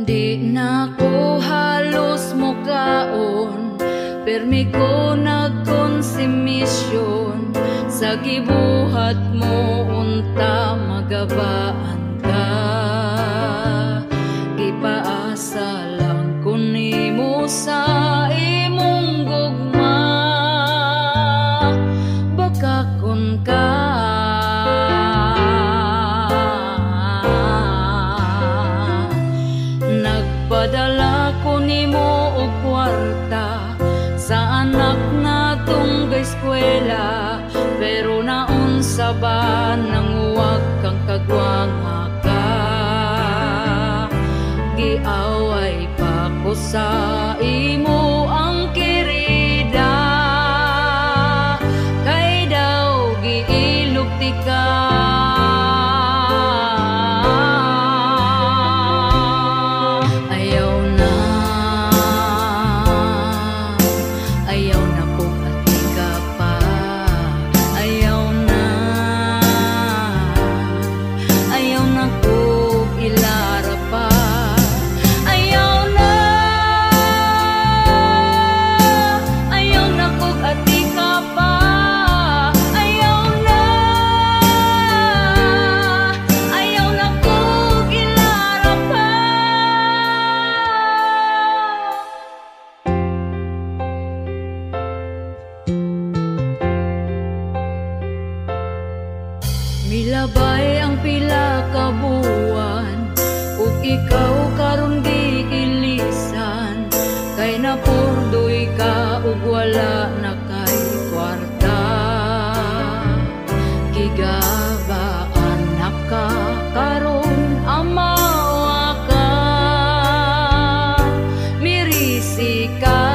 Di na ko halos mukaon, permi ko nagkonsumisyon. Sa gibuhat mo unta magabaan ka, gipaasa lang ko nimo sa imong gugma. Baka kun ka nagpadala ko nimo og kwarta sa anak natong eskwela, pero naunsa ba nang huwag kang kagwanga ka? Giaway pa ko sa imo ang kirida, kay daw giilugti ka. Milabay ang pila ka buwan, ug ikaw karon giilisan, kay napurdoy ka ug wala na kay kwarta. Gigabaan na ka karon amawa ka, mirisi ka.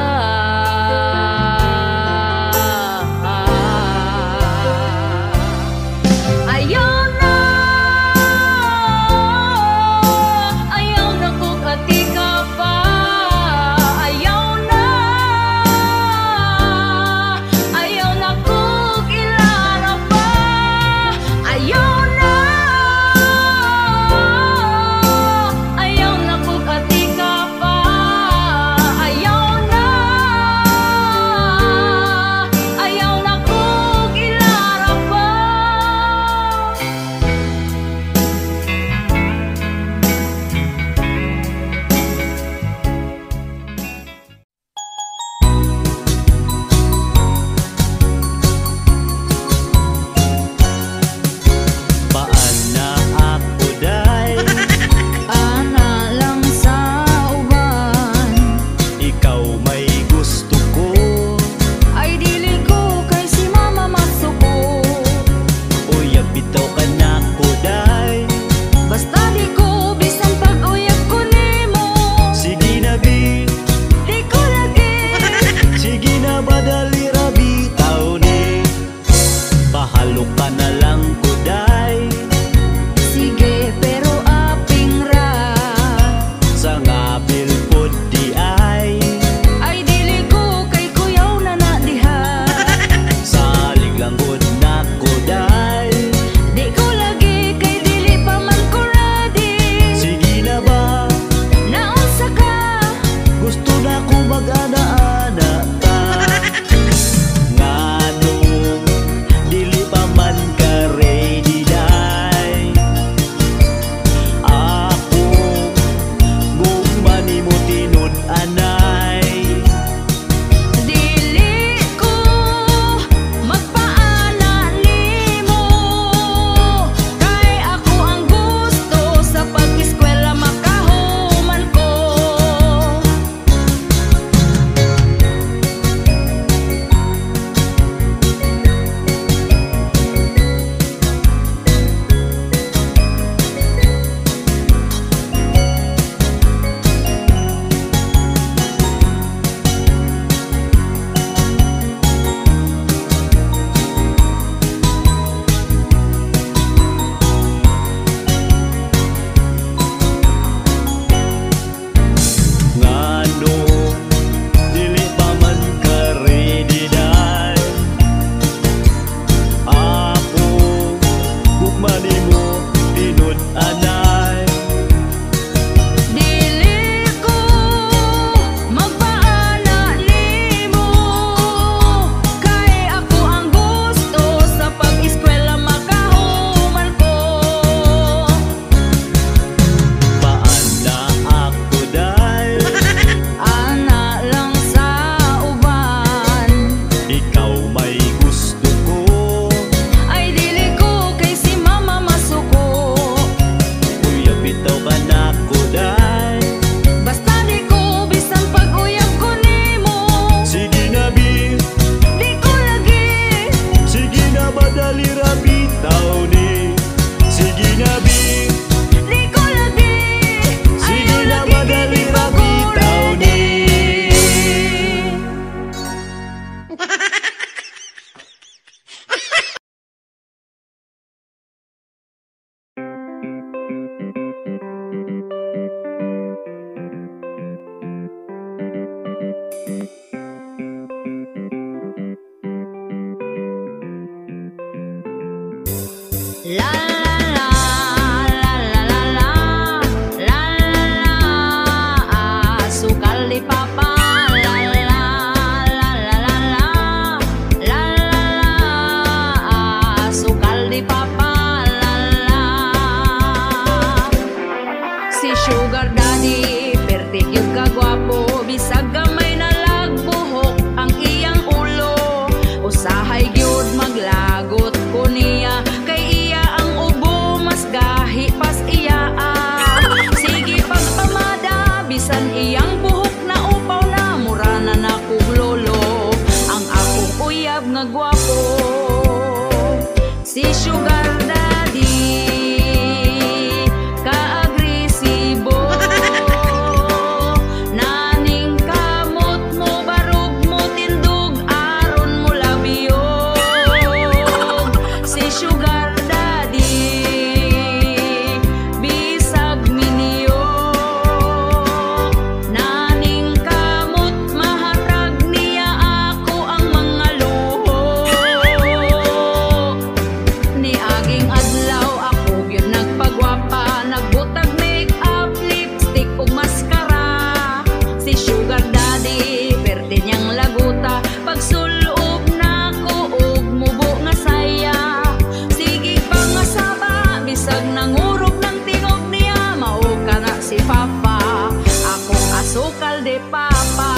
de papa,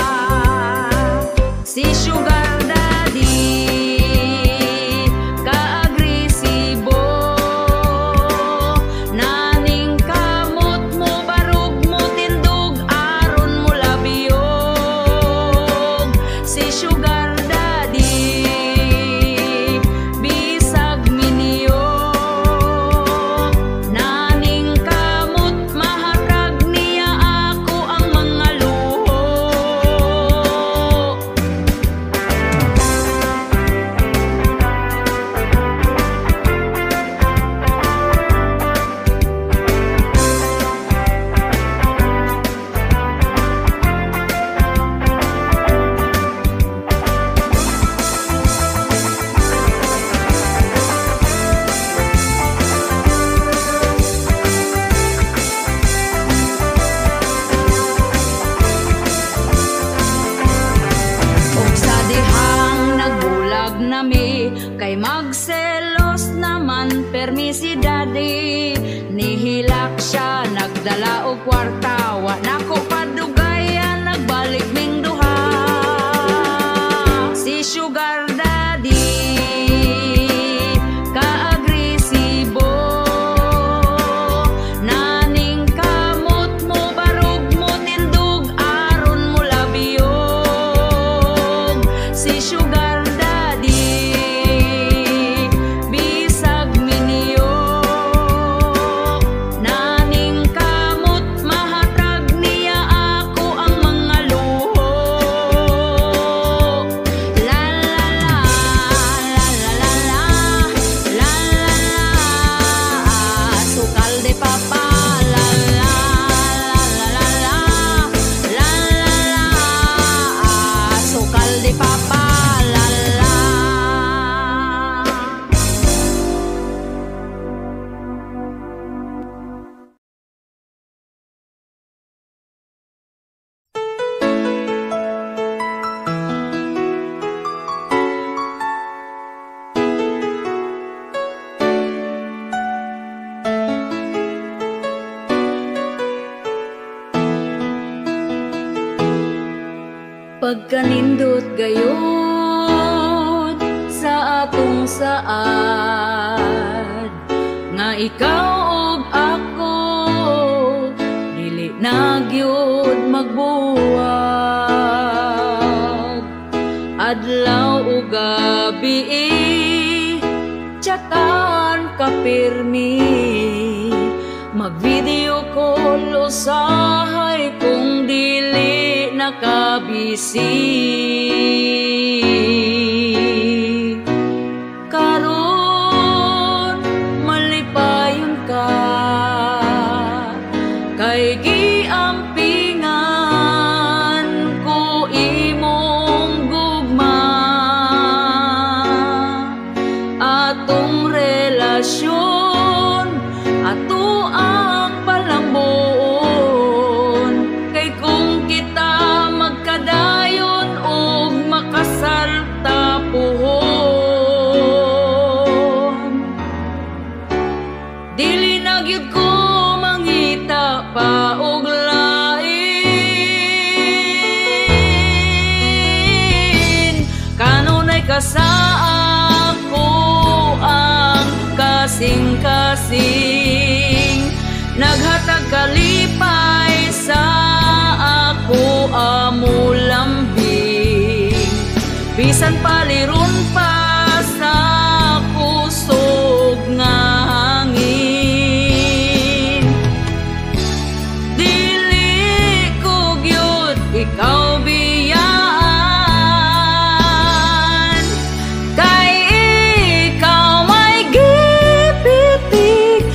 si sugar daddy kaagresibo, naning kamot mo barug mo tindog aron mo labiyog. Si sugar daddy bisag minyo, naning kamot mahatag niya ako ang mga luho. Ug sa dihang nagbulag nami, kay magselos naman permi si daddy. Nihilak siya, nagdala og kwarta, wa nako padugayan, nagbalik ming duha. Si sugar daddy kaagresibo, naning kamot mo barug mo tindog aron mo labiyog. Si sugar daddy bisag minyo, naning kamot mahatag niya ako ang mga luho. La la la, la la la la, la la la, sukal de papa. La la la la la la, la la la, sukal de papa. La la. Pagkanindot gayud sa atong saad, nga ikaw ug ako dili na gyud magbuwag. Adlaw ug gabi tsakan ka pirmi, mag-video call usahay kung dili nakabisi. Karon malipayon ka, kay giampingan ko imong gugma. Atong relasyon ato ang palambon, kay kung kita magkadayon og makasal tapuhon, dili na gyud ko mangita pa og lain. Kanunay ka sa ako ang kasing-kasing, naghatag kalipay sa ako amo lambing. Bisan paliron pa sa kusog nga hangin, dili ko gyud ikaw biyaan. Kay ikaw may gipitik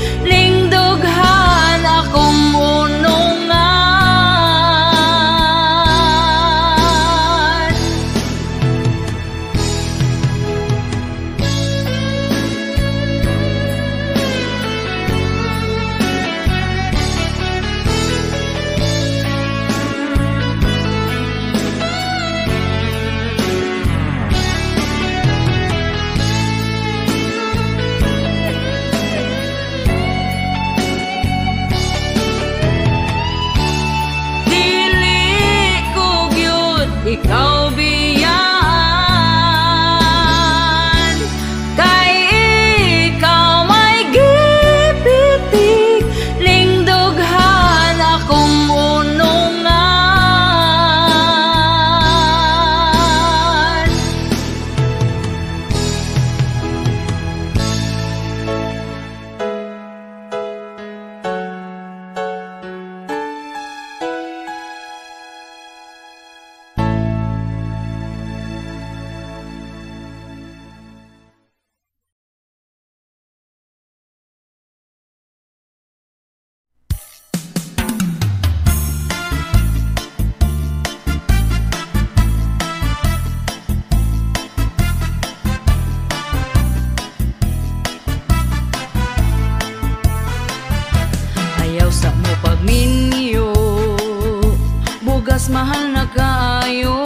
bugas mahal na kaayo,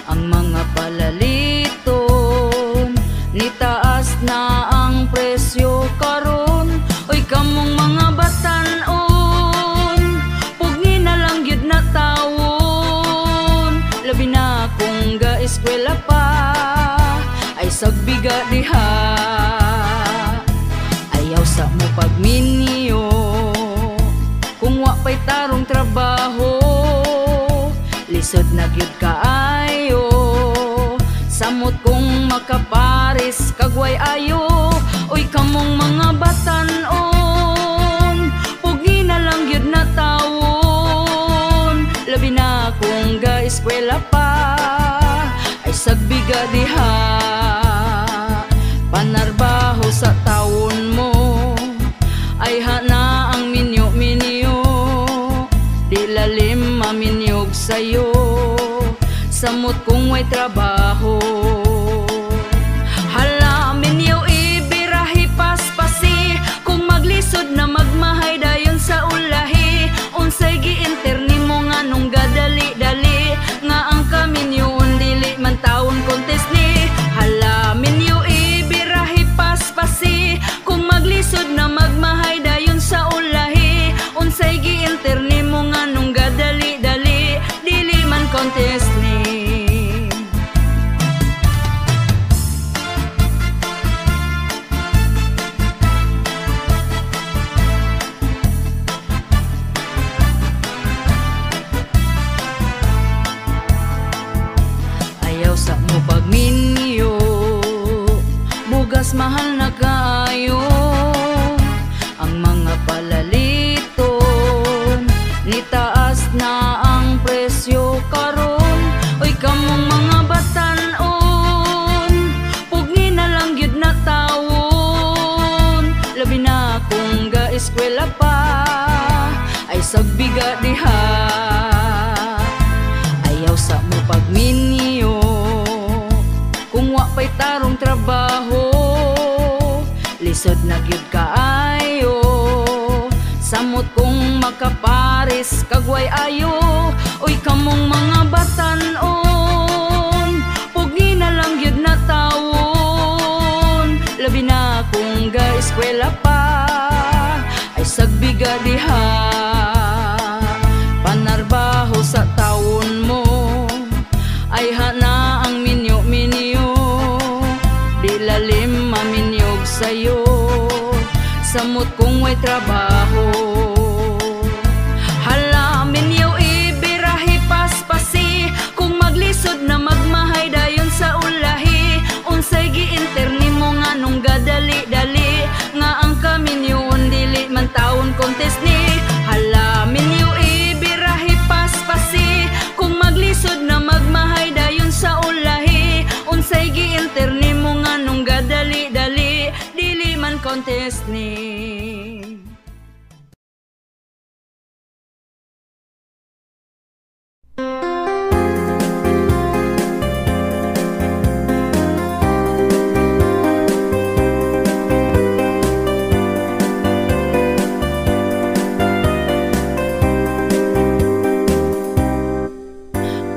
ang mga palaliton nitaas na ang presyo karon. Oy kamong mga batan-on, pugni na lang gyud na tawon. Labi na kung ga-eskwela pa, ay sagbiga diha. Ayaw sa mo pagminyo, kung wa pa'y tarong trabaho, lisod na gyud kaayo. Samot kung makaparis kagway ayo. Oy kamong mga batan-on, pugi na lang gyud na tawon. Labi na kung ga-eskwela pa, ay sagbiga diha. Panarbaho sa tawon mo, ay hana ang minyo-minyo. Di lalim maminyog sa'yo, samot kung may trabaho. Hala minyo ibirahi paspasi, kung maglisod na magmahay dayon sa ulahi. Unsay gi-interni mo nga nung gadali-dali, nga ang kaminyoon dili man taon kontes ni. Hala minyo ibirahi paspasi, kung maglisod na magmahay dayon sa ulahi. Unsay gi-interni mo nga nung gadali-dali, dili man kontes ni. Ayaw sa mo pagminyo, bugas mahal na kaayo, ang mga palaliton nitaas na ang presyo karon. Oy kamong mga batan-on, pugni na lang gyud na tawon. Labi na kung ga-eskwela pa, ay sagbiga diha. Ayaw sa mo pagminyo, kung wa pa'y tarong trabaho, lisod na gyud kaayo. Samot kung makaparis kagway ayo. Oy kamong mga batan-on, pugi na lang gyud na tawon. Labi na kung ga-eskwela pa, ay sagbiga diha. Panarbaho sa tawon mo, ay hana ang minyo-minyo. Di lalim maminyog sa'yo, samot kung may trabaho. Hala minyo ibirahi paspasi, kung maglisod na magmahay dayon sa ulahi. Unsay gi-interni mo nga nung gadali-dali, nga ang kaminyoon dili man taon kontes ni. Hala minyo ibirahi paspasi, kung maglisod na magmahay dayon sa ulahi. Unsay gi-interni mo nga nung gadali-dali, dili man kontes ni.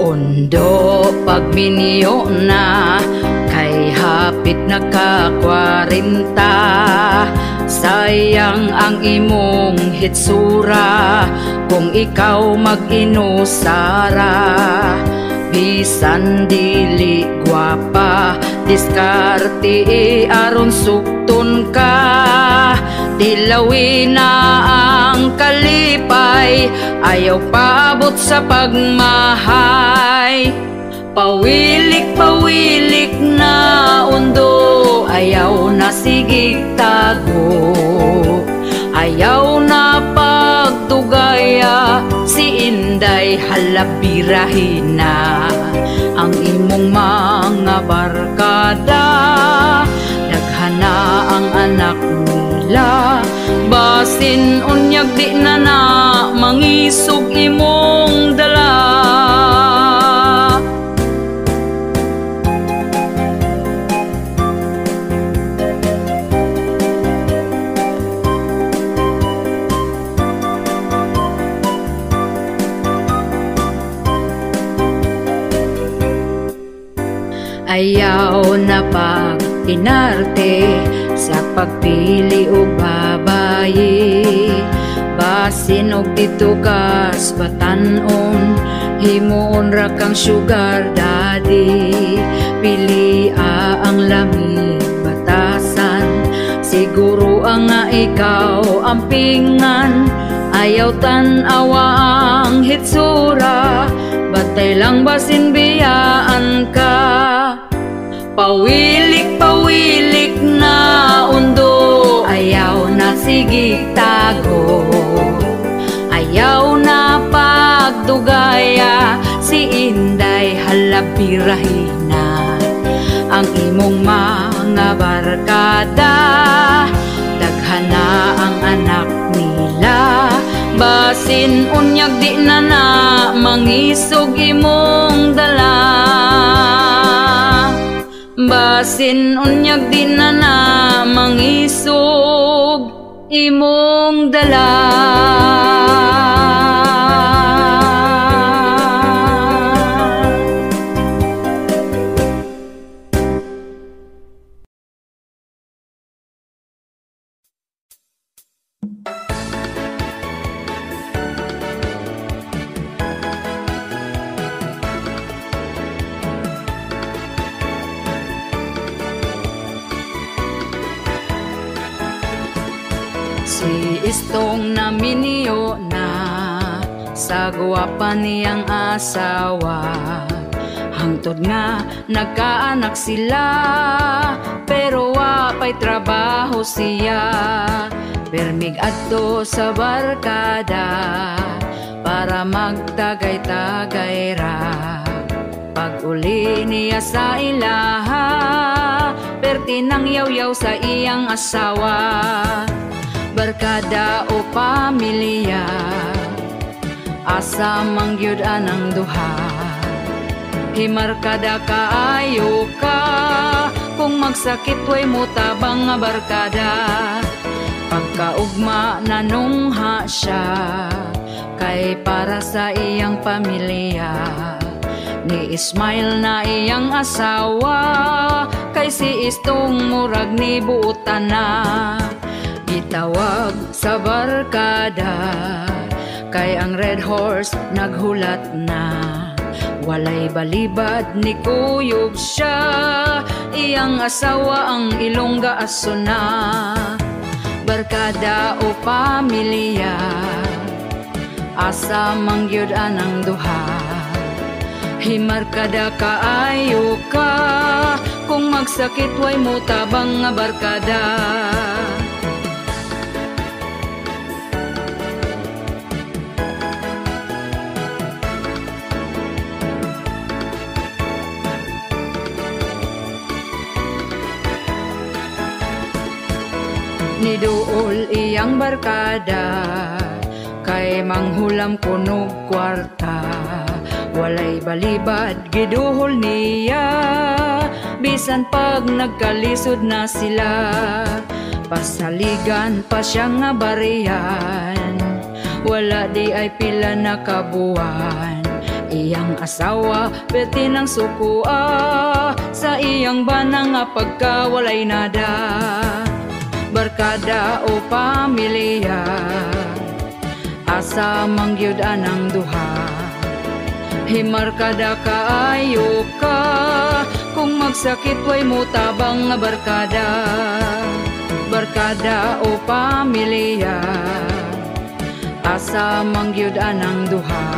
Ondo pagminyo na, kay hapit na ka 40. Sayang ang imong hitsura, kung ikaw mag-inusara. Bisan dili gwapa, diskarte aron sukton ka. Dilawin na ang kalipay, ayaw paabot sa pagmahay. Pawilik-pawilik na undo, ayaw na sigig tago. Ayaw na pagtugaya, si Inday halabirahin na. Ang imong mga barkada, daghana ang anak nila. Basin unyag di na na, mangisog imong dala. Ayaw na pag-inarte sa pagpili o babayi. Basin og dito kas batanon, himuon ra kang sugar daddy. Pilia ang lamig batasan, siguro ang nga ikaw ang pingan. Ayaw tan-awa ang hitsura, batay lang basin biyaan ka. Pawilik-pawilik na undo, ayaw na sigig tago. Ayaw na pagdugaya, si Inday halabirahina. Ang imong mga barkada, daghana ang anak nila. Basin unyag di na na mangisog imong dala. Basin unyag di na na mangisog imong dala. Si Istong naminiyo na sa guwapan niyang asawa. Hangtod nga nagkaanak sila, pero wapay trabaho siya. Permig adto sa barkada para magtagay-tagay ra. Pag-uli niya sa ilaha, perti nang yaw-yaw sa iyang asawa. Barkada o pamilya, asa mangyud anang duha. Himarkada kaayo ka, kung magsakit way mo tabang nga barkada. Pagkaugma nanungha siya, kay para sa iyang pamilya. Ni Ismail na iyang asawa, kay si Istong murag ni buutan na. Gitawag sa barkada, kay ang Red Horse naghulat na. Walay balibad ni kuyog siya, iyang asawa ang ilongga aso na. Barkada o pamilya, asa mangyud anang duha. Himarkada kaayo ka, kung magsakit way mo tabang nga barkada. Niduol iyang barkada, kay manghulam kunog kwarta. Walay balibad giduhol niya, bisan pag nagkalisod na sila. Pasaligan pa siya nga bariyan, wala di ay pila na kabuan. Iyang asawa peti ng sukua, sa iyang banang nga pagkawalay nada. Barkada o pamilya, asa mangyud anang duha. Himarkada kaayo ka, kung magsakit way mo tabang nga barkada. Barkada o pamilya, asa mangyud anang duha.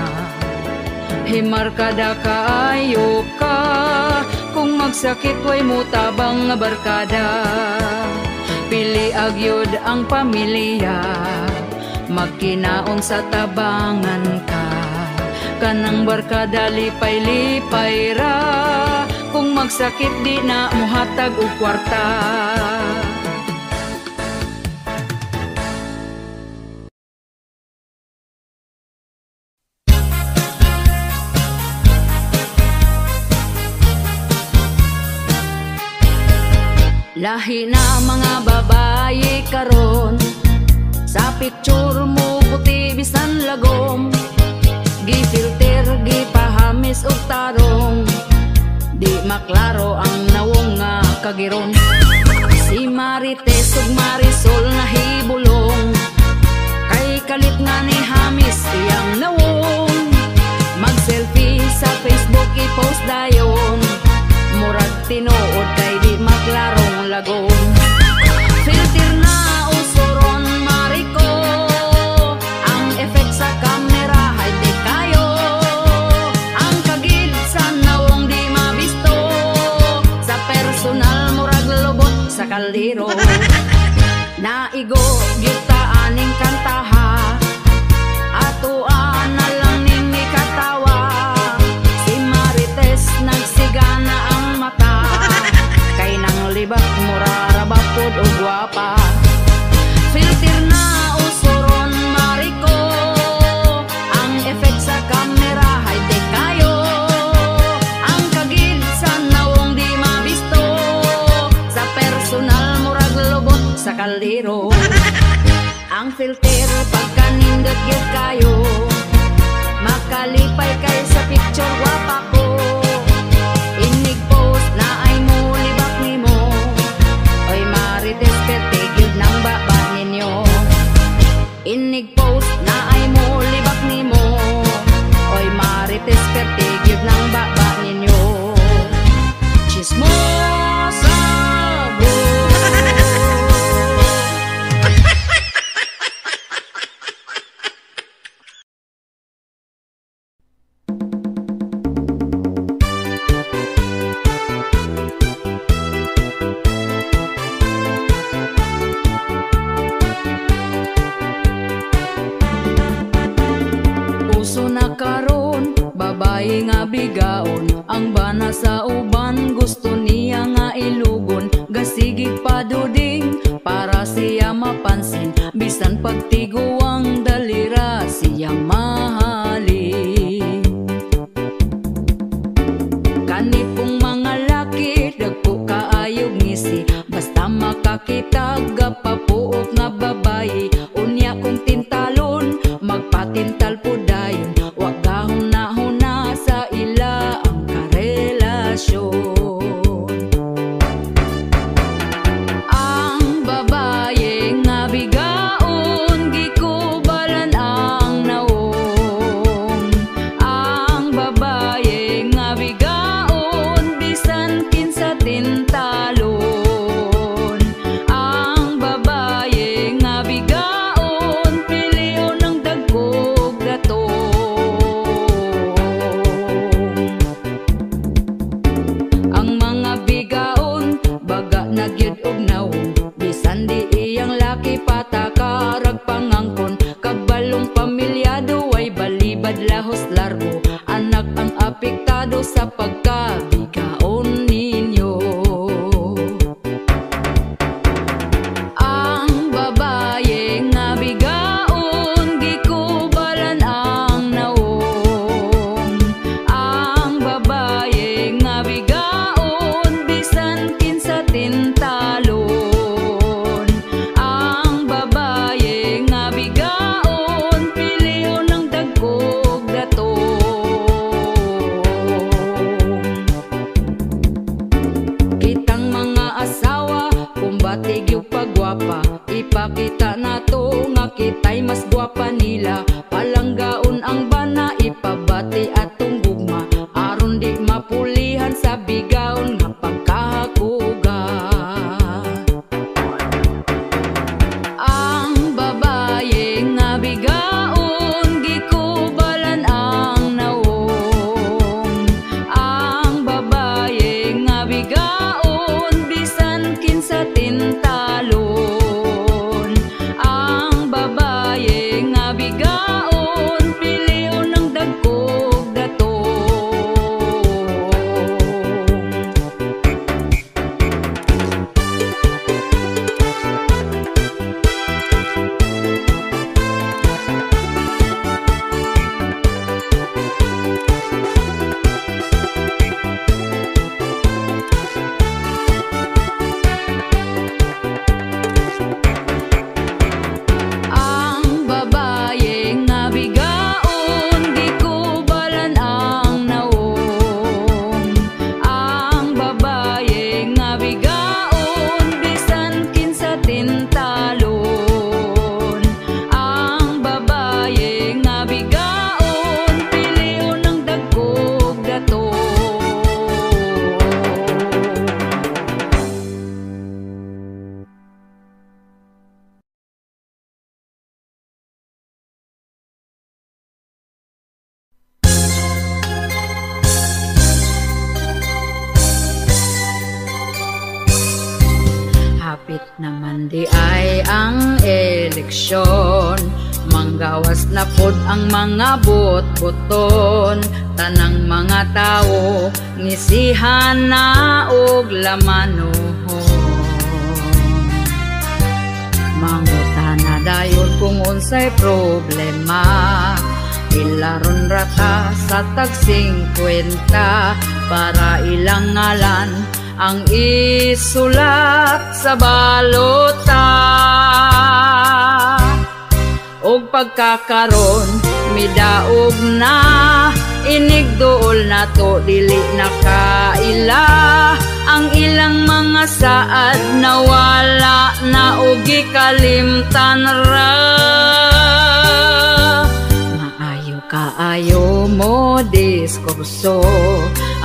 Himarkada kaayo ka, kung magsakit way mo tabang nga barkada. Pili agyod ang pamilya, magkinaon sa tabangan ka. Kanang barkada lipay-lipay ra, kung magsakit di na muhatag og kwarta. Lahi na mga babayi karon, sa picture mo puti bisan lagom. Gifilter, gipahamis og tarong, di maklaro ang pagiron. Si Marites ug Marisol nahibulong, kay kalit nga ni Hamis iyang nawong. Mag-selfie sa Facebook i-post dayon, murag tinuod kay di maglarong lagon. Filter na usuron Mariko, ang effect sa camera high-tech kayo. Ang kagid sa nawong di mabisto, sa personal murag lubot sa kaldero. Naigo gyuta aning kantaha, atuan na lang nini katawa. Si Marites nagsigana ang mata, kay nang libak murarabapod o guwapa. Filter na usuron Mariko, ang effect sa camera high-tech kayo. Ang kagid sa nawong di mabisto, sa personal murag lubot sa kaldero. Ang filter pagkanindot gyud kayo, makalipay kay sa picture guwapa ko. Inig post na ay mo libak nimo, oy Marites perte gyud nang baba ninyo. Inig post na ay mo libak nimo, oy Marites perte gyud nang baba ninyo. Chismosa bo. Uso na karon, babae nga bigaon, ang bana sa uban gusto niya nga ilugon. Gasigig paduding para siya mapansin, bisan pagtiguang dalira siya mahalin. Kanipong mga laki dagko kaayog ngisi, basta makakitag papuok nga babae. Unya kong tintalon magpatintal po dayon, wag gahuna-huna sa ila ang karelasyon. Ang babae nga bigaon, gikubalan ang nawong. Ang babae nga bigaon, bisan kinsa tintalon. Ang babae nga bigaon, piliyon ng dagkog datong. Ang mga bigaon, baga na gyud og nawong, bisan di iyang laki patakarag pangangkon. Kabalong pamilyado ay balibad lahos largo, anak ang apektado sa pagkabigaon ninyo. Ang babae nga bigaon, gikubalan ang nawong. Ang babae nga bigaon, bisan kinsa tintalon. Ang babae nga bigaon, piliyon ng dagkog datong. Kitang mga asawa, kumbatig yung pagwapa, ipakita nato nga kita'y mas gwapa nila. Palanggaon ang bana, ipabati atong gugma, aron di mapulihan sa bigaon nga pagkahakuga. Ang babae nga bigaon, gikubalan ang nawong. Ang babae nga bigaon, bisan kinsa tintalon. Ang babae nga bigaon, Naman di ay ang eleksyon, manggawas na pod ang mga bot-boton. Tanang mga tao ngisihan na og lamanuhon. Manguta na dayon kung unsay problema, ilaron rata sa tag 50 para ilang ngalan ang isulat sa balota. Og pagkakaron midaog na, inigduol na to dili na kaila. Ang ilang mga saad nawala na og gikalimtan ra. Kaayo mo diskurso,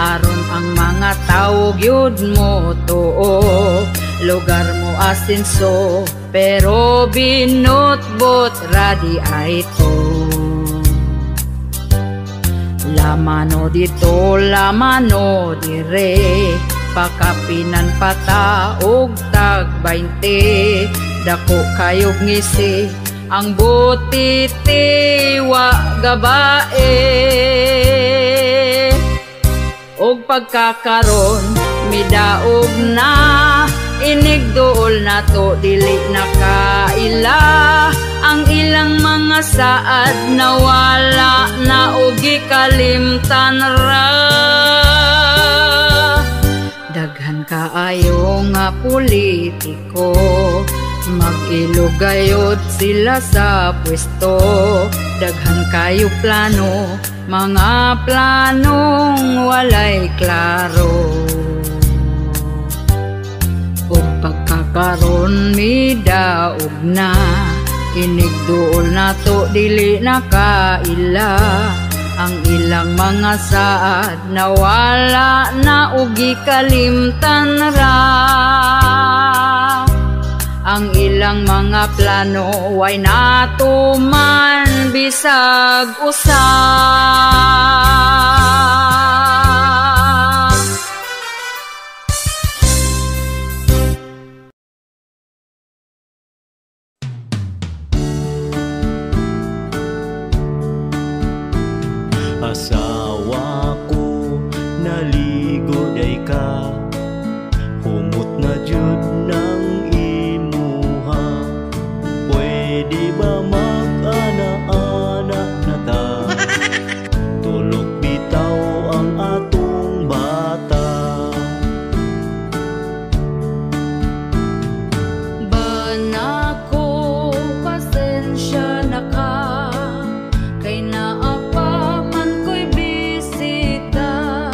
aron ang mga tao gyud mo tuo. Lugar mo asinso, pero binutbot radi ay to. Lamano dito, lamano dire, pakapinan pata og tag 20. Dako kayog ngisi, ang butiti wa gabae. Og pagkakaron midaog na, inigduol na to dili na kaila. Ang ilang mga saad nawala na og gikalimtan ra. Daghan kaayo nga politiko, mag-ilugayod sila sa pwesto. Daghan kayo plano, mga planong walay klaro. O pagkakaroon midaog na, inigduol na to dili na kaila. Ang ilang mga saad nawala na og gikalimtan ra. Ang ilang mga plano way natuman bisag usa. Asawa ko naligo day ka, humot na jud ng imuha. Pwede ba mag-ana-ana na ta? Tulog bitaw ang atong bata. Banako, pasensya na ka, kay naapa man ko'y bisita.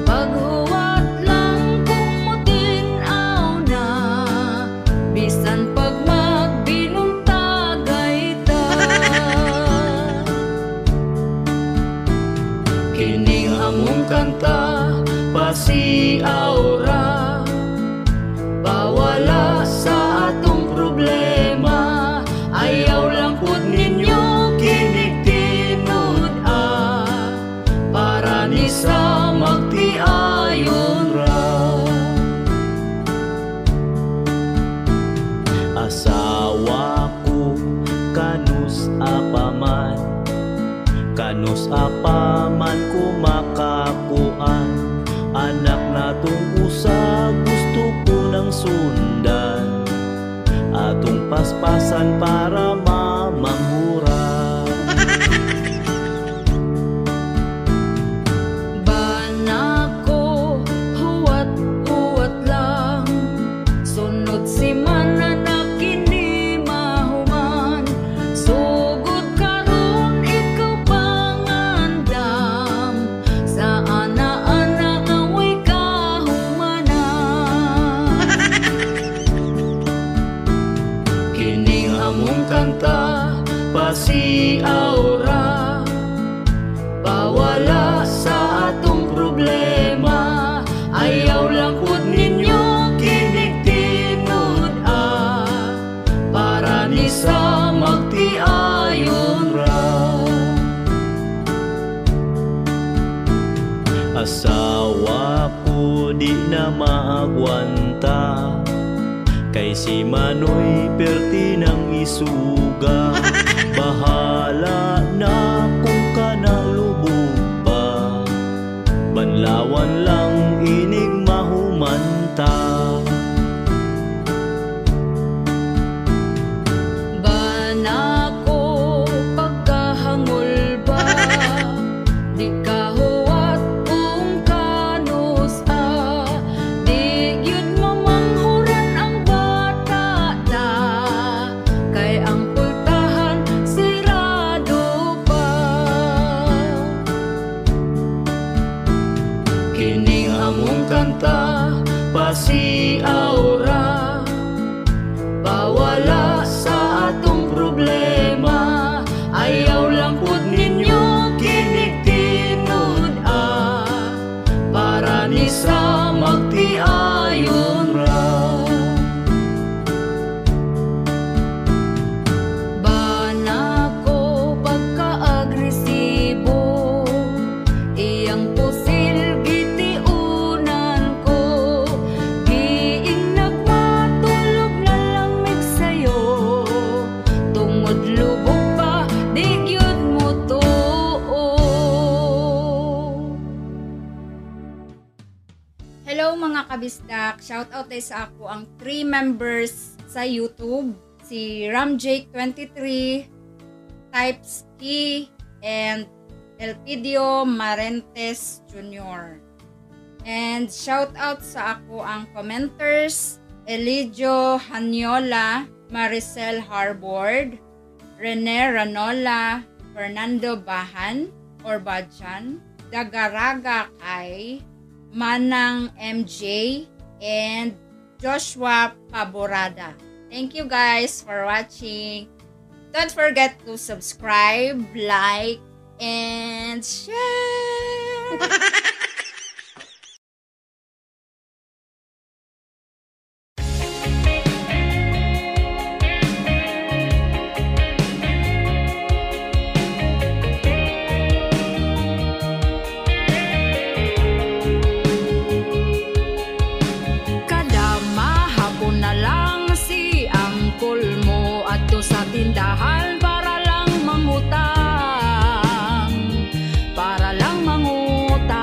Paghuwat lang kung mutinaw na, bisan pag magbinuntagay ta. Kining among kanta pasiaw ra, bawala sa atong problema. Ayaw lang pud ninyo kinig-tinud para ni sa magtiayon ra. Asawa ko kanus apaman, kanus apaman kumakakuan. Anak natong usa gusto ko nang sundan, atong paspasan para mamangura. Banako, huwat-huwat lang, sunod si mana na kini mahuman. Sugod karon ikaw pangandam, sa ana-ana nga way kahumanan. Kining among kanta pasiaw ra, bawala sa atong problema. Ayaw lang pud ninyo kinig-tinud para ni sa magtiayon ra. Asawa ko di na maagwanta, Kay si Manoy perti ng isuga. Bahala na kung kanang lubog pa, banlawan lang inig mahumanta. Banako pagkahangol ba, di kahuwat kung kanus di yun mamanghuran ang bata ta, kay ang pultahan sirado pa. Kining among kanta pasiaura, bawala sa atong problema. Ayaw lang pud ninyo kinig-tinud para ni sa magtiayon ra. Banako pagka-agresibo, iyang pusil gitiunan ko, giing nagmatulog na lamig sayo, tungod lubog pa di gyud mo tuo. Hello mga kabisdak! Shoutout tayo sa ako ang 3 members sa YouTube. Si RamJake23, Typeski, and Elpidio Marentes Jr. And shoutout sa ako ang commenters, Elijo Hanyola, Maricel Harbord, Rene Ranola, Fernando Bahan or Badjan, Dagaraga Kai, Manang MJ, and Joshua Paborada. Thank you guys for watching. Don't forget to subscribe, like, and share. Kadama hapon na lang si angkol mo adto sa tindahan para lang mangutang, para lang mangutang.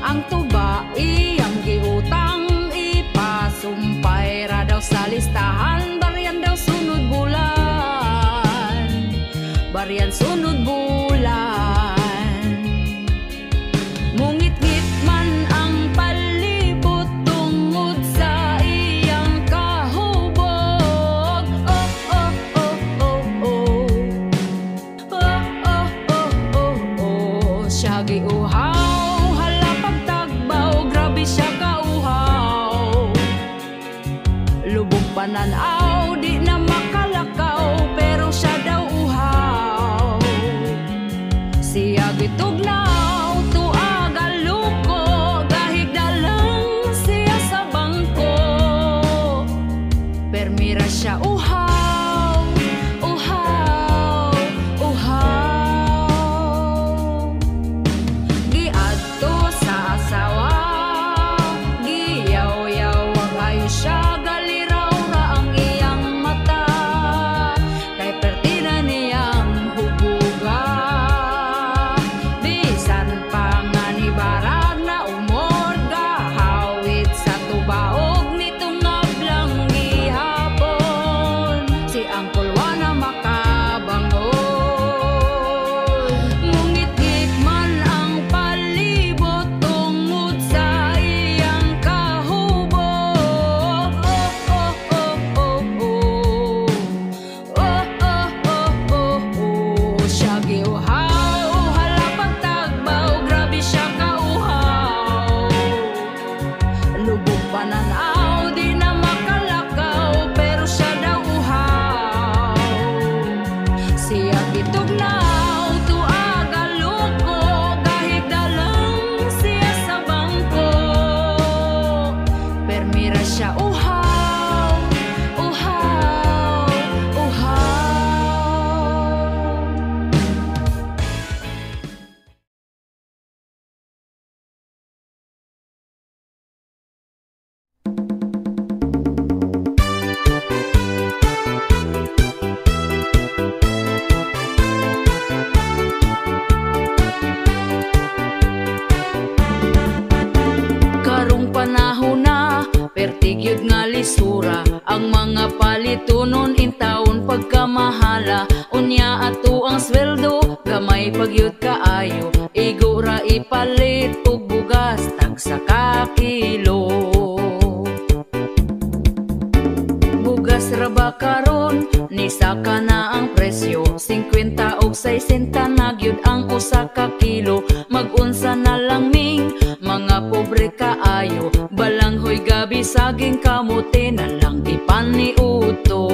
Ang tuba iyang giutang, ipasumpay ra daw sa listahan, barian daw sunod bulan, barian sunod bulan. Mungit-ngit man ang palibot tungod sa iyang kahubog. Oh, oh, oh, oh, oh. Oh, oh, oh, oh, oh. Siya giuhaw, hala pagtagbaw, grabe siya kauhaw. Lubog pananaw, di na makalakaw, pero siya daw uhaw. Siya gitugnaw, tuaga luko, gahigdalang siya sa bangko. Permira siya uhaw, uhaw, uhaw. Giadto sa asawa, giyaw-yaw ang ayo siya, galiraw ra ang iyang mata, kay pertina niyang hubuga. Bisan pa nga ni barag na umod, gahawit sa tubaog nitong ngablang gihapon. pagkamahala. Unya ato ang sweldo, gamay pagyud kaayo. Igura ipalit og bugas, tagsa ka kilo. Bugas raba karon, ni saka na ang presyo. 50 og 60 na gyud ang usa ka kilo. Mag-unsa na lang ming mga pobre kaayo. Balanghoy gabi saging kamote na lang ipaniuto.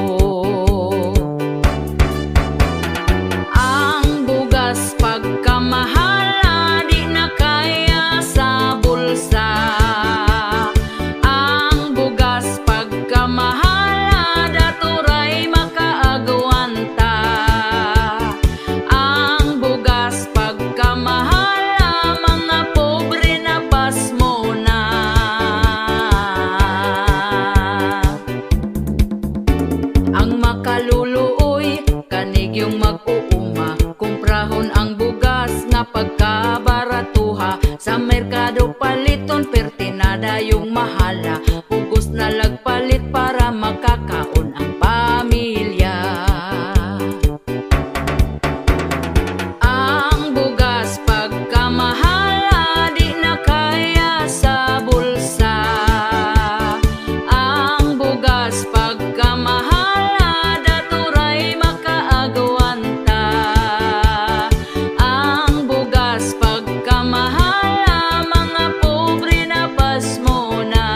Ang bugas pagkamahala, di na kaya sa bulsa. Ang bugas pagkamahala, daturay makaagwanta. Ang bugas pagkamahala, mga pobre na pasmo na. Ang makaluluoy, kanig yung mag-uuma. Kumprahon ang bugas nga pagkabaratuha. Sa merkado paliton, pertinada yung mahala. Pugos na lagpalit para makakaon ang pamilya. Ang bugas pagkamahala, di na kaya sa bulsa. Ang bugas pagkamahala, daturay makaagwanta. Ang bugas pagkamahala, mga pobre na pasmo na.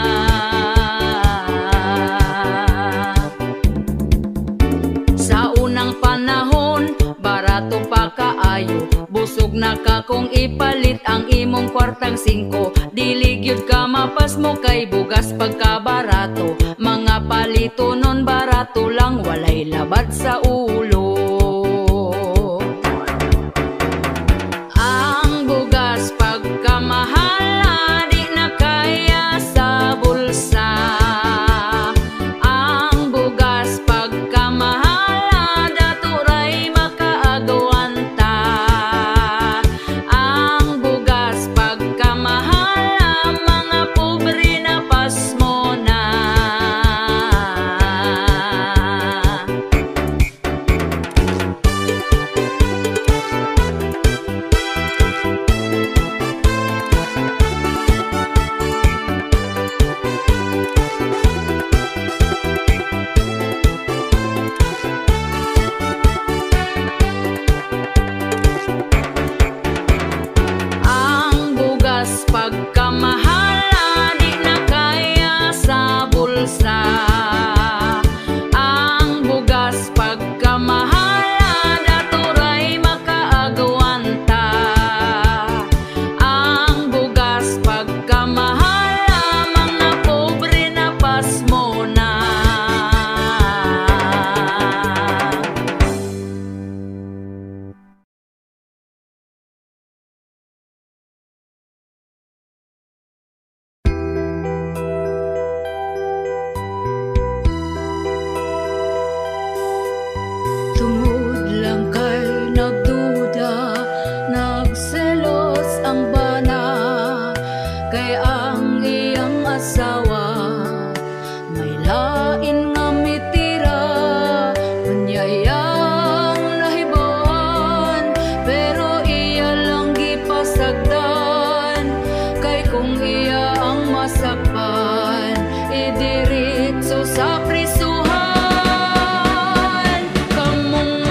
Sa unang panahon, barato pa kaayo. Busog na ka kung ipalit ang imong kwartang 5. Dili gyud ka mapasmo kay bugas pagkabarato. Mga palito nun barato lang, walay labad sa ulo. Ang bugas pagkamahala, di na kaya sa bulsa. Ang bugas pagkamahala, daturay makaagwanta. Ang bugas pagkamahala, mga pobre na pasmo na. Ang bugas pagkamahala, di na kaya sa bulsa. Ang bugas pagkamahala, daturay makaagwanta. Ang bugas pagkamahala, mga pobre na pasmo na. Tungod lang kay nagduda, nagselos ang bana. Kay ang iyang asawa, may lain nga mitira. Unya iyang nahibawan, pero iya lang gipasagdan. Kay kung iya ang masakpan, idiritso sa prisuhan. Kamong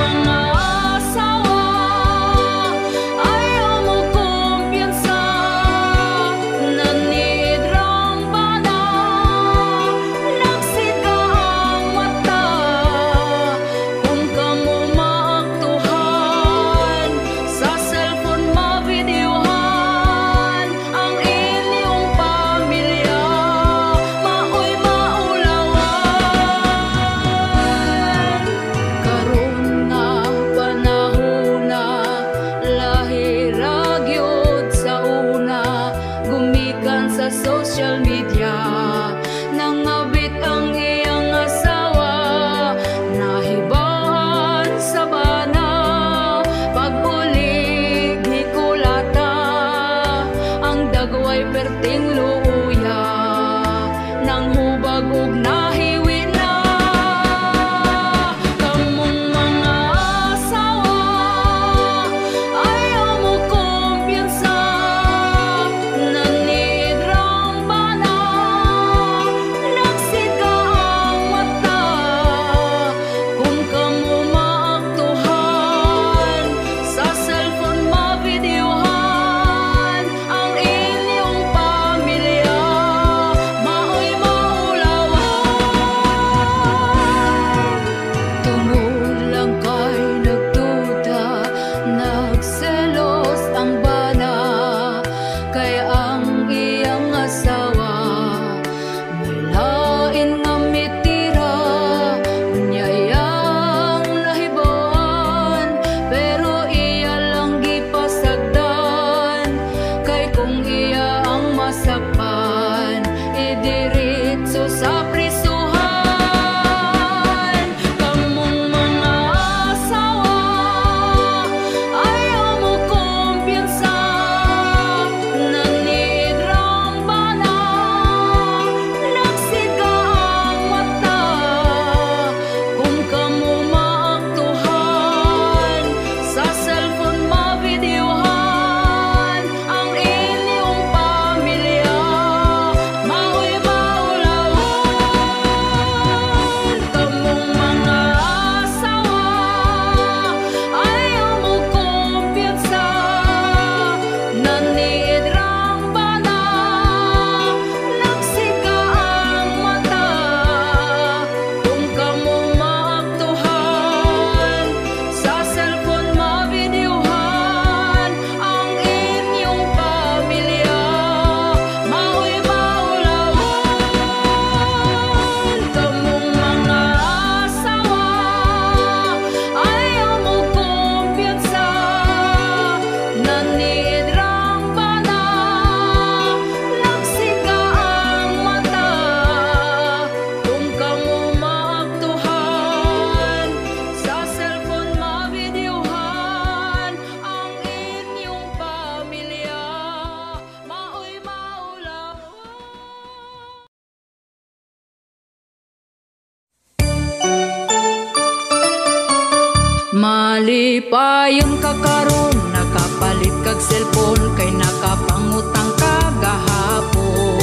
Malipayon ka karon, nakapalit kag cellphone, kay nakapangutang ka gahapon.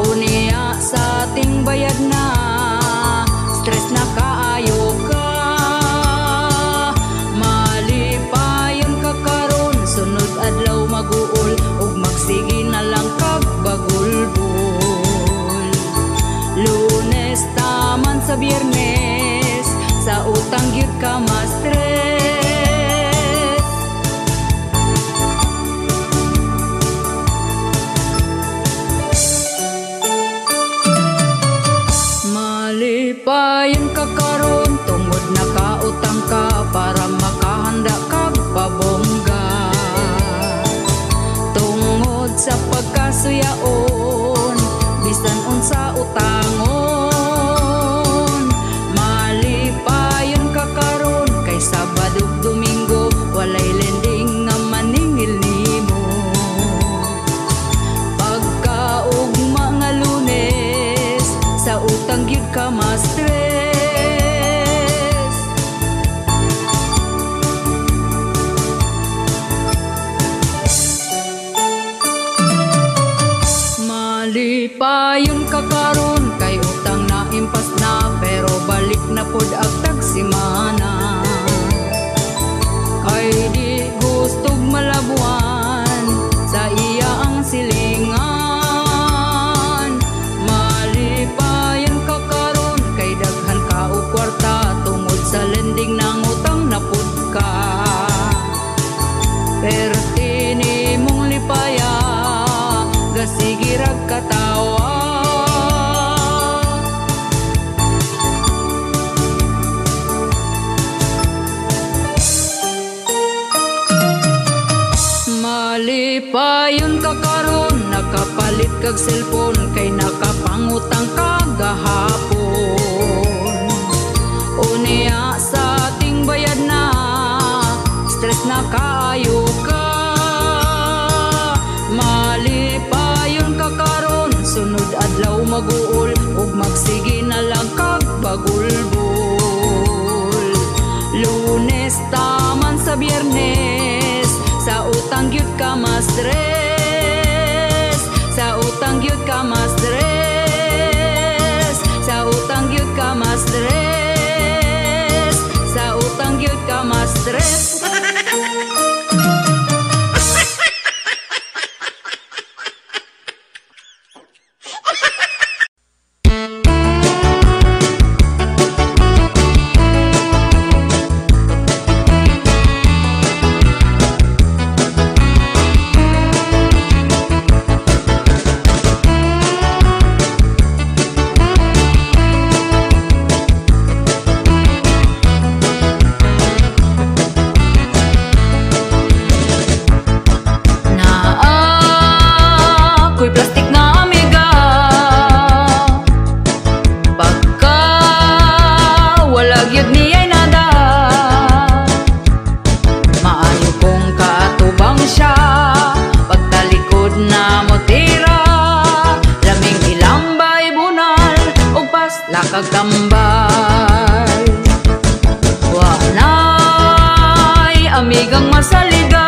Unya sa ating bayad na, stress na kaayo ka. Malipayon ka karon, sunod adlaw maguol, ug magsige na lang kag bagulbol. Lunes taman sa Biyernes, sa utang gyud ka ma-stress. Malipayon ka karon, tungod nakautang ka para makahanda kag pabongga. Tungod sa pagkasuyaon, bisan unsa utangon. Malipayon ka karon, kay Sabado ug Domingo walay lending nga maningil nimo. Pagkaugma nga Lunes, sa utang gyud ka ma-stress. Malipayon ka karon, kay utang na impas na, pero balik na pod agtag simana. Kay di gustog malabuan, sa iya ang silingan. Malipayon ka karon, kay daghan ka og kwarta, tungod sa lending nang utang na pod ka. Perti nimong lipaya, gasigirag katawa. Malipayon ka karon, nakapalit kag cellphone, kay nakapangutang ka gahapon. Unya sa ating bayad na, stress na kaayo ka. Malipayon ka karon, sunod adlaw maguol, ug magsige na lang kag bagulbol. Lunes taman sa Biyernes, sa utang gyud ka ma-stress. Sa utang gyud ka ma-stress. Sa utang gyud ka ma-stress. Sa utang gyud ka ma-stress. Lakagtambay, wanay amigang masaligan.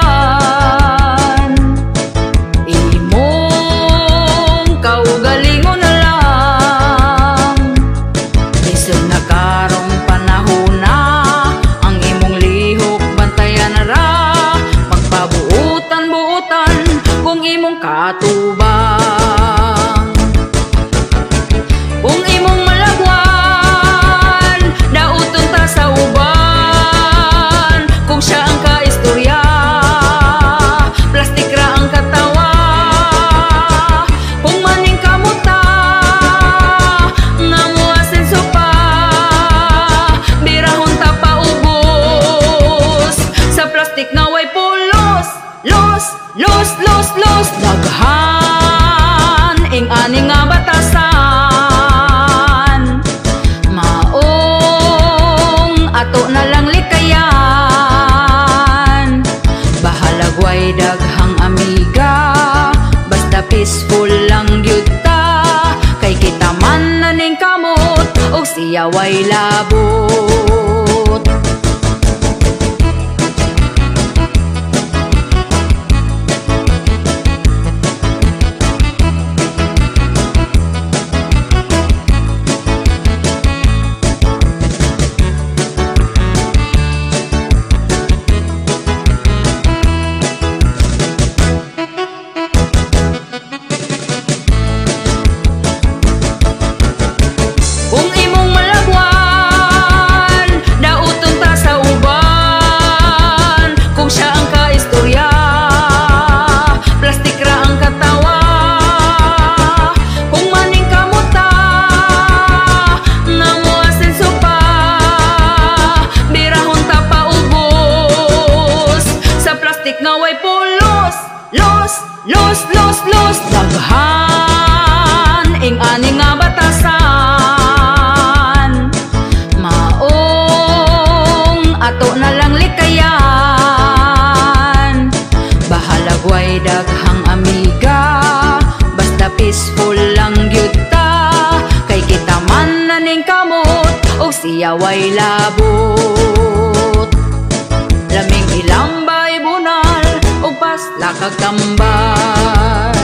Imong kaugalingon na lang, lisod na karong panahon na, ang imong lihok bantayan na ra. Magpabuutan-buutan kung imong katubang. Kung imong malagwan, dauton ta sa uban. Kung siya ang kaistorya, plastik ra ang katawa. Kung maning kamuta, nga muasin sopa, birahon ta paubos. Sa plastik na way pulos, los, los, los, los. Daghan ing ani nga batasan, maong ato na lang likayan. Bahalagway daghang amiga, basta peaceful lang gyud ta. Kay kita man naning kamot, og siya way labot. siyaway labot. Laming ilambay bunal ug pasla kag kambal.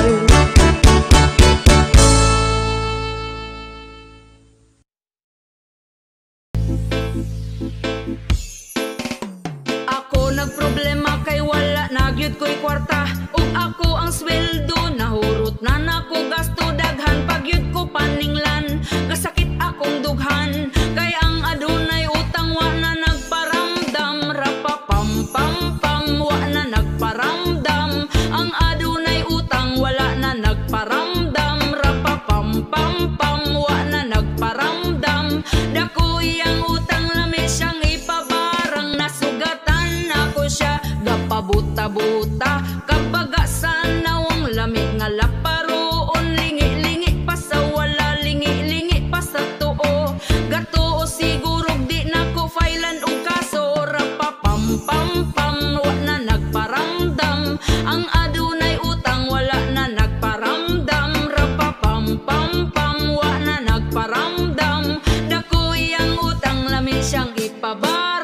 Ako nagproblema kay wala nagyud ko'y kwarta, ug ako ang sweldo nahurot na nako gasto daghan pagyud ko paninglan. Kasakit akong dughan kay ang adunay utang wa na nagparamdam. Rapapam pam pam wa na nagparamdam. Ang adunay utang wala na nagparamdam. Rapapam pam pam wa na nagparamdam. Dako iyang utang lami siyang ipabarang. Nasugatan ako siya gapabuta-buta kabaga sa nawang lami nga laparoon. Lingi-lingi pa sa wala, lingi-lingi pa sa tuo. Gatuo siguro di na ko failan og kaso. Rapapam pam pam wa na nagparamdam. Ang adunay utang wala na nagparamdam. Rapapam pam pam wa na nagparamdam. Dako iyang utang lami siyang ipabarang.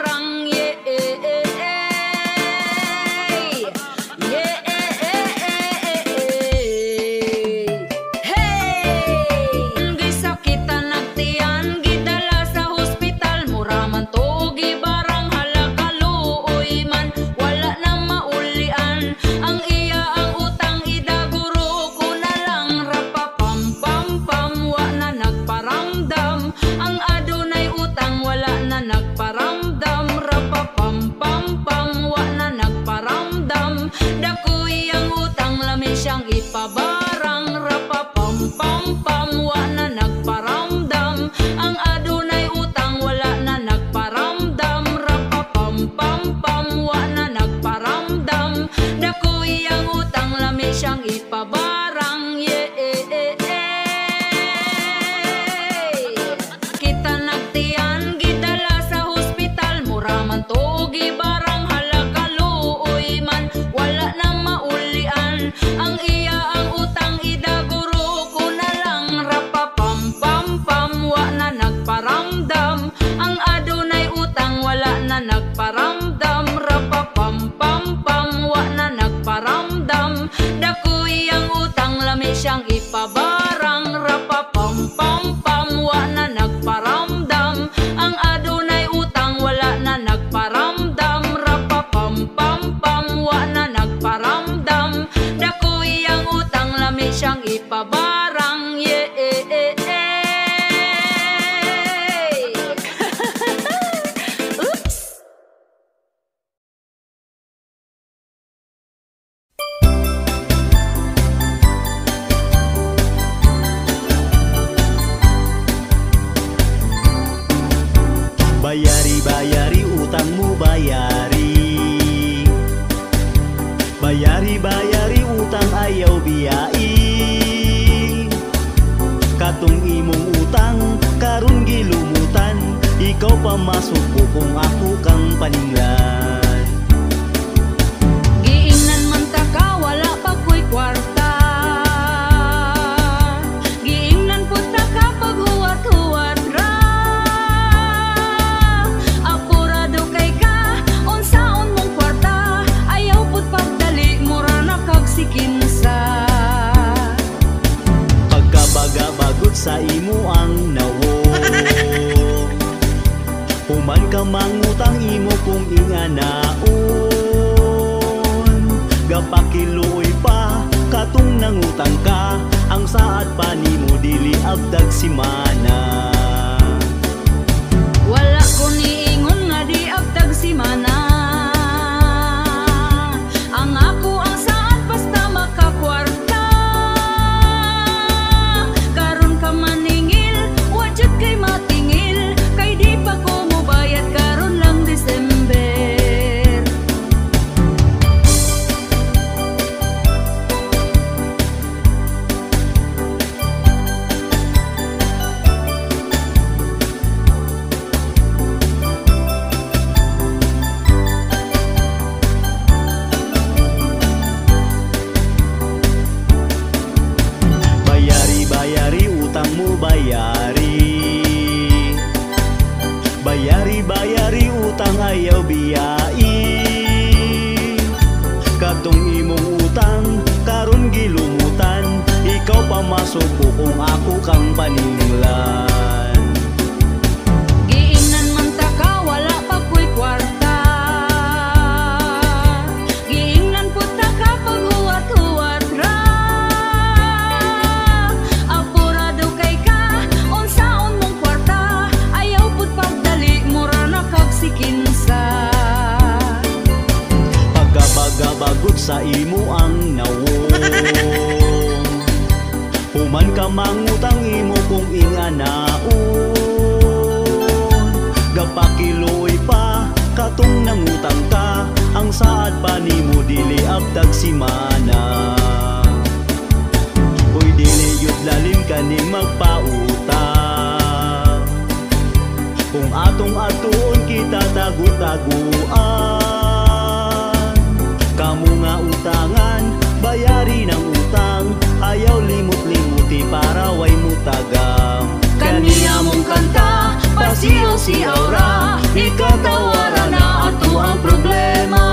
Ipabarang rapapam pam pam wa na nagparamdam. Ang adunay utang wala na nagparamdam. Rapapam pam pam wa na nagparamdam. Dako iyang utang lami siyang ipabarang. Kita nagtiyan gidala sa hospital, mura man to gibarang halakaluoy man wala na maulian. Ang ang utang idaguro ko na lang. Rapapam pam pam wa na nagparamdam. Ang adunay utang wala na nagparamdam. Rapapam pam pam wa na nagparamdam. Dako iyang utang lami siyang ipabarang. Rapapam pam pam wa na nagparamdam. Ang adunay utang wala na nagparamdam. Rapapam pam pam wa na nagparamdam. Dako iyang utang lami siyang ipabarang. Oops! Bayari, bayari utangmu bayari. Bayari, bayari utang ayaw biyai. Katong imong utang karon gilumutan. Ikaw pa masuko kung ako kang paninglan. Giingnan man ta ka wala pa ko'y kwarta. Giingnan po ta ka pag huwat-huwat ra. Apurado kay ka unsaon mong kwarta. Ayaw pud pagdali mura na kag sikinsa. Pagkabaga-bagot sa imo ang nawo. Human ka mangutang imo kung inganaon. Gapakiluoy pa katong nangutang ka. Ang saad pa nimo dili abdag simana. Wala ko niingon nga di abdag simana. Ang ako ang saan basta makakwarta. Karon ka maningil, wajud kay matingil. Kay di pa ko mobayad karon lang December. Bayari utang ayaw biyai. Katong imong utang karon gilumutan, ikaw pa masuko kung ako kang paninglan. Giingnan man ta ka wala pa ko'y kwarta, giingnan po ta ka pag huwat-huwat ra. Apurado kay ka unsaon mong kwarta, ayaw pud pagdali mura na kag sikinsa. Pagkabagabagot sa imo ang nawong, human ka mangutang imo kung inganaon. Gapakiloy pa katong nangutang ka, ang saad pa nimo dili abdag simana. Uy dili yud lalim kaning magpautang, kung atong atuon kita tagu-taguan. Kamu nga utangan, bayari ng utang, ayaw limot-limuti para way mutagam. Kaniya mong kanta, pasiyaw-siyaw ra, ikatawaran na ato ang problema.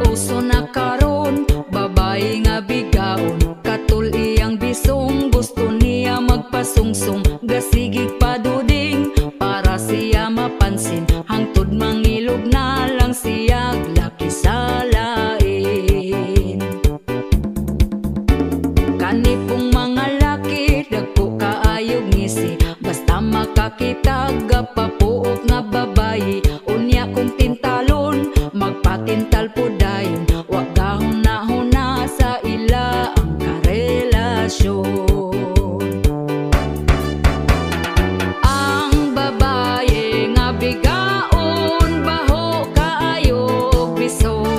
Uso na karon, babae nga bigaon, katul iyang bisong, gusto niya magpasungsong, gasigig paduding para siya mapansin, hangtod mangilog na lang siya laki sa lain. Kanipong mga laki, dagko kaayog ngisi, basta makakita gapapuok nga babayi, unya kong tintalon, magpatintal po dayon, wag gahuna-huna sa ila ang karelasyon. Ang babaye nga bigaon, baho kaayog bisong.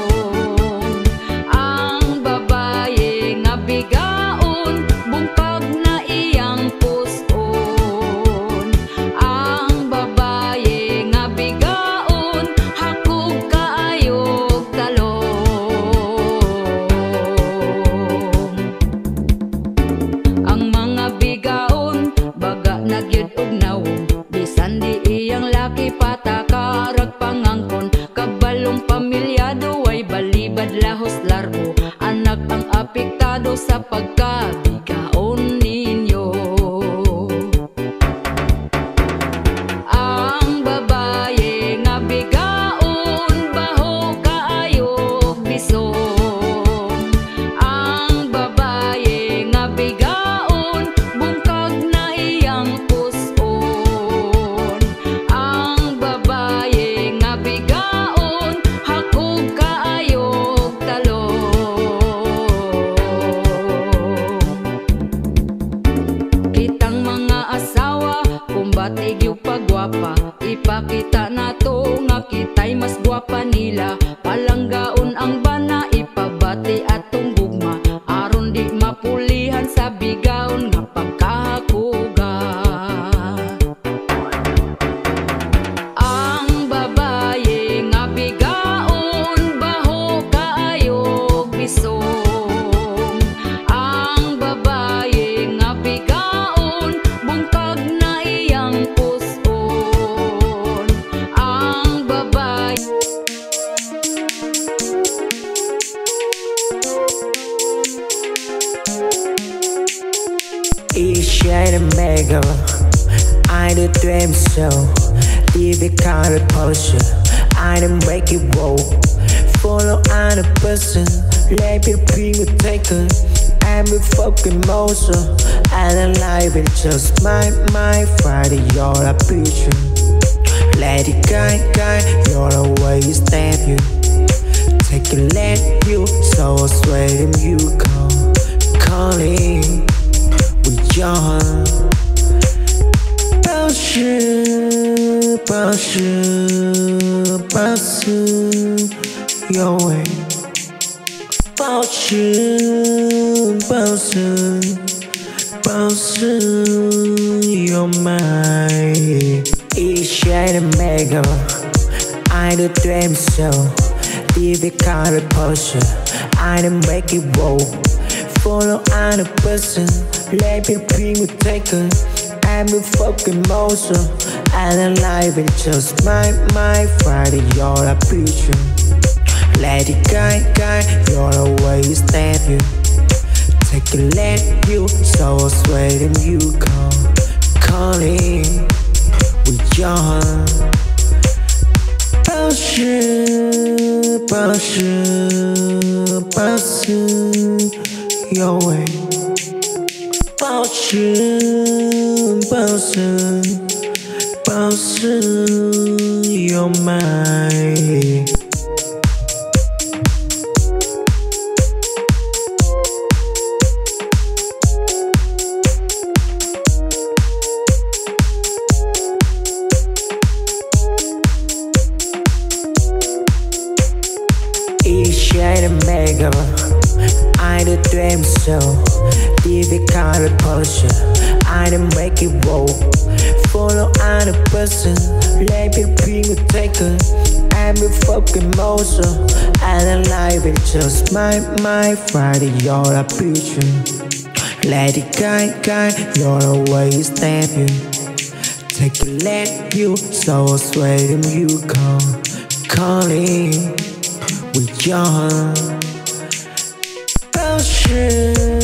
Ang babaye nga bigaon, bungkag na iyang puson. Ang babaye nga bigaon, hakog kaayog talong. Ang mga bigaon, baga nagyud og nawong, bisan di iyang laki patakarag pangangkon, kabalong pamilyado ay balibad lahos largo, anak ang apektado sa pagkabigaon ninyo. Ang babaye nga bigaon, baho kaayog bisong. Ang babaye nga bigaon, bungkag na iyang puson. Ang babaye nga bigaon, hakog kaayog talong. Kitang mga asawa, kumbatig yung pagwapa, ipakita na to nga kita'y mas gwapa nila. Palanggaon ang bana, ipabati atong gugma, aron di mapulihan sa bigaon nga pagkahakuga. Ang babaye nga bigaon, baho kaayog bisong. Ang babaye nga bigaon, bungkag na iyang puson. Ang babaye Ishine and mega, I the dream so deep it kind of potion, I the make it roll. Follow on a person, let me bring a taker. I'm a fucking monster, and alive and just my Friday, you're a picture. Lady guy, you're a way you stab you. Take a let you, so sweat him you calling with your heart. Bounce your way. Bounce person, person, you're mine. Ich eine Mega, eine Drömshow, die wir keine Pause, eine Make it wow. Follow eine Person, Lebe Primo Taker, I'm a fucking monster, and alive and just my Friday, you're a picture. Lady guy, you're always standing. Take a let you, so sweet and you calling with your heart. Passion, passion, passion, your way. Passion, passion, passion, your mind. Ich eine Mega, eine Drömshow, die wir keine Pause, eine Make it wow. Follow eine Person, Lebe Primo Taker, I'm a fucking monster, and alive and just my Friday, you're a picture. Lady guy, you're always standing. Take a let you, so sweet and you calling with your passion.